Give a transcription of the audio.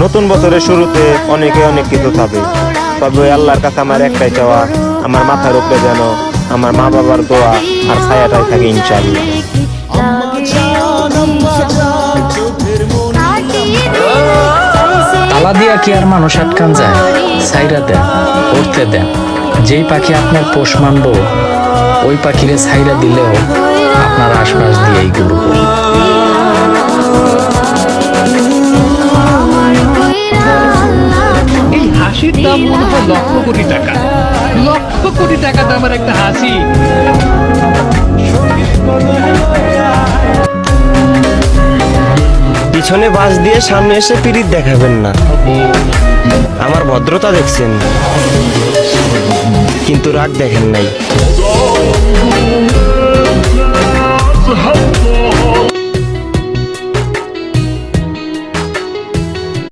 নতুন বছরের শুরুতে অনেকে অনেক কিছু চাবে, তবে ওই আল্লাহর কাছে আমার একটাই চাওয়া, আমার মাথার উপরে যেন আমার মা বাবার দোয়া আর ছায়াটাই থাকে ইনশাআল্লাহ। তালা দিয়া কি আর মানুষ আটকান যায়? ছাইরা দেন, উড়তে দেন। যেই পাখি আপনার পোষ মানব, ওই পাখিরে ছাইরা দিলেও আপনার আশপাশ দিয়েই ঘুরব। এই হাসির দাম মনে হয় লক্ষ কোটি টাকা, লক্ষ কোটি টাকা দামের একটা হাসি। পিছনে বাস দিয়ে সামনে এসে পিরিত দেখাবেন না। আমার ভদ্রতা দেখছেন, কিন্তু রাগ দেখেন নাই।